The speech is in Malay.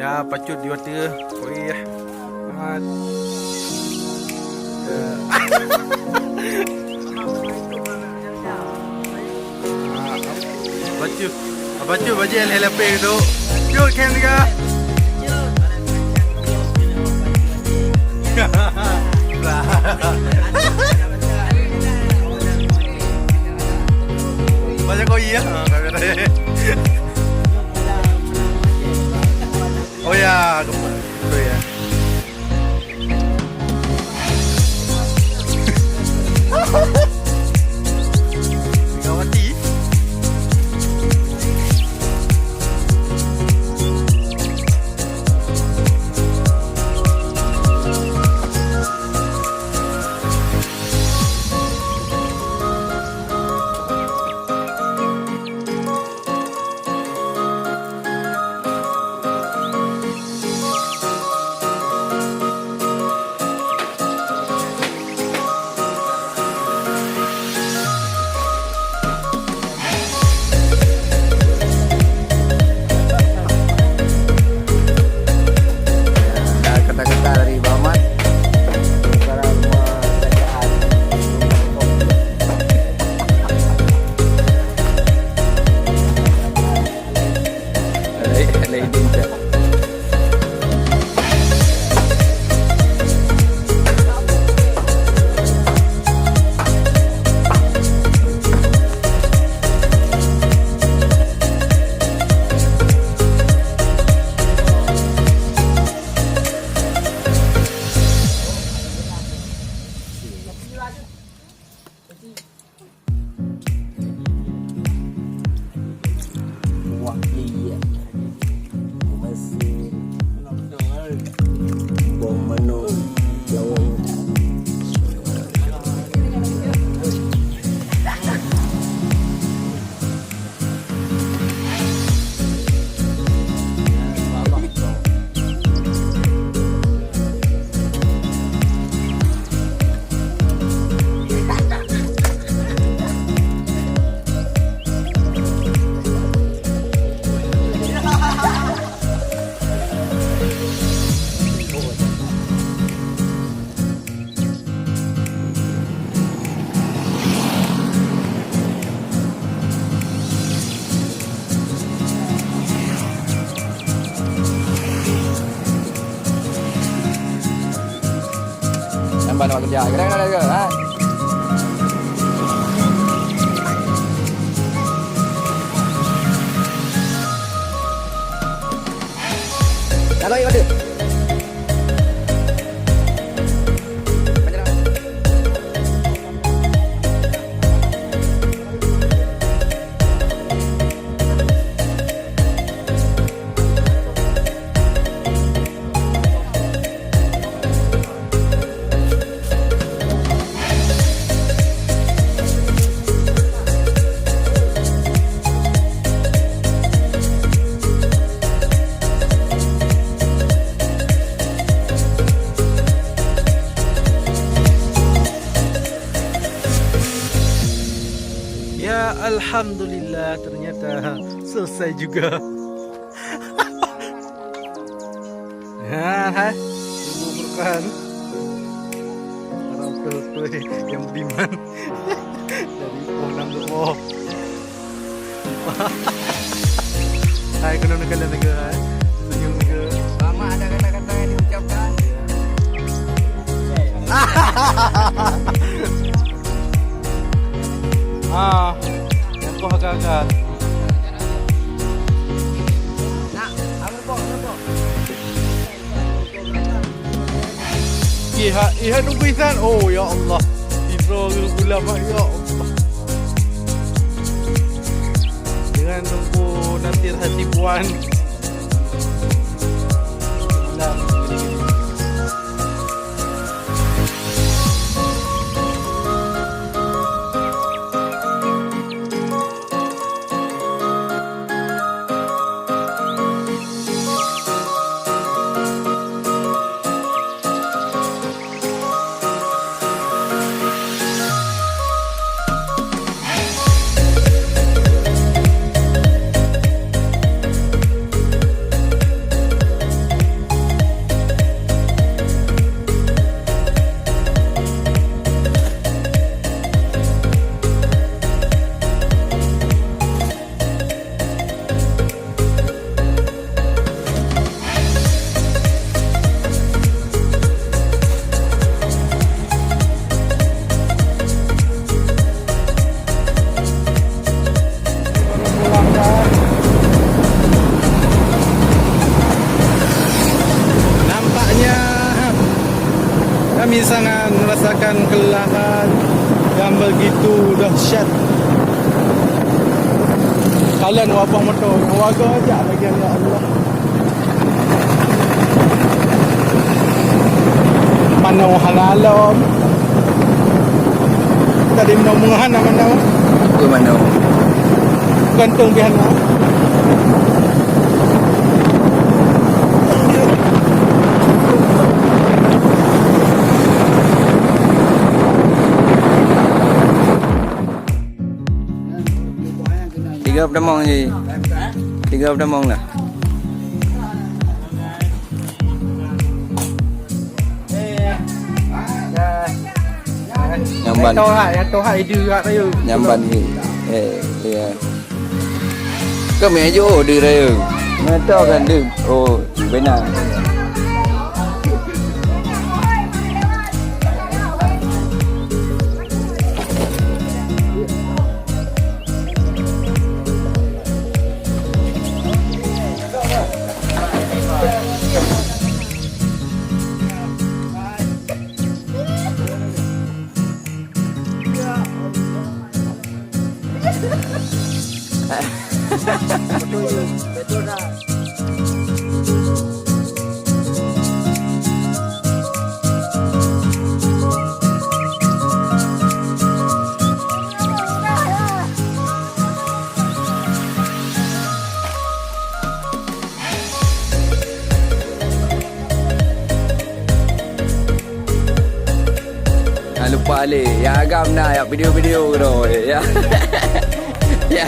Ya, pacut di water. Oi. Mat. Bacu. Bacu baje LLP tu. Cuk kan juga. Baca kau iya. Oh ya, betul ya. Gawati. Nampak kerja. Kena ke? Ha. Dah lagi pada. Alhamdulillah, ternyata selesai juga. Hai, tunggu berkan. Orang tua yang beriman dari Pohon Boh. Hai, kena kalian negara, senyum negara. Lama ada kata-kata yang diucapkan. Agak-agak. Nak, apa? Iha nunggu isan. Oh ya Allah. Hidro gula mak ya Allah. Jangan nunggu nanti hati puan. Begitu dahsyat. Kalian wabah motor, warga ajak lagi, ya Allah. Mana hang alam. Tadi menang-mengahan mana? Ke mana? Gantung bihan lah. Tiga pertemuan je. Tiga pertemuan lah. Nyamban. Yang tahu hak ide kat saya. Nyamban ni. Ya. Kau main je dia raya. Mata kan dia. Oh, benar. Betul dah. Jangan lupa Ali. Yang agam nak, yang video-video tu. Ya. Ya.